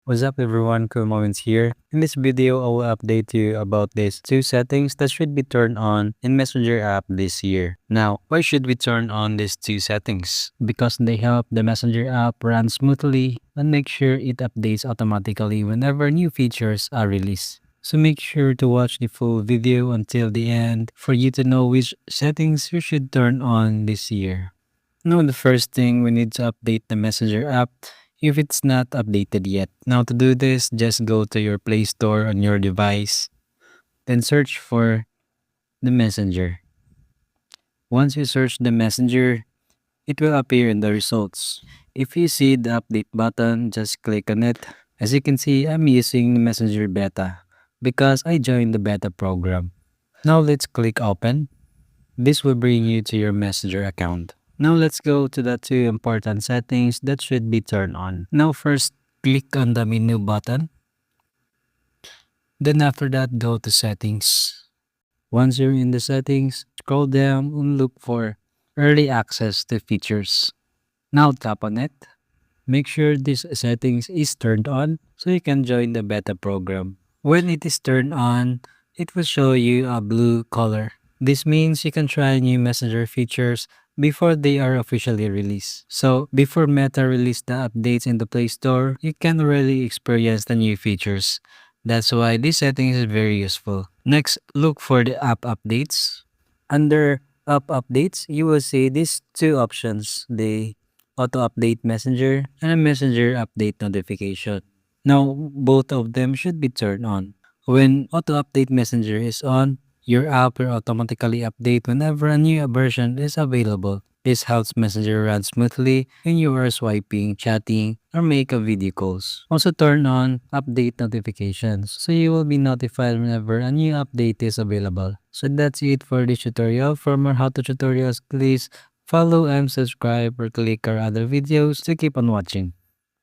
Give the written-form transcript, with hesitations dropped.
What's up everyone, Cool Moments here. In this video, I will update you about these two settings that should be turned on in Messenger app this year. Now, why should we turn on these two settings? Because they help the Messenger app run smoothly and make sure it updates automatically whenever new features are released. So make sure to watch the full video until the end for you to know which settings you should turn on this year. Now, the first thing we need to update the Messenger app if it's not updated yet. Now, to do this, just go to your Play Store on your device, then search for the Messenger. Once you search the Messenger, it will appear in the results. If you see the update button, just click on it. As you can see, I'm using Messenger Beta because I joined the beta program. Now, let's click Open. This will bring you to your Messenger account. Now let's go to the two important settings that should be turned on. Now first, click on the menu button. Then after that, go to settings. Once you're in the settings, scroll down and look for early access to features. Now tap on it. Make sure this settings is turned on so you can join the beta program. When it is turned on, it will show you a blue color. This means you can try new Messenger features before they are officially released. So before Meta release the updates in the Play Store, you can already experience the new features. That's why this setting is very useful. Next, look for the app updates. Under app updates, you will see these two options, the auto update messenger and a messenger update notification. Now, both of them should be turned on. When auto update messenger is on, your app will automatically update whenever a new version is available. This helps Messenger run smoothly when you are swiping, chatting, or make a video calls. Also turn on update notifications so you will be notified whenever a new update is available. So that's it for this tutorial. For more how-to tutorials, please follow and subscribe or click our other videos to keep on watching.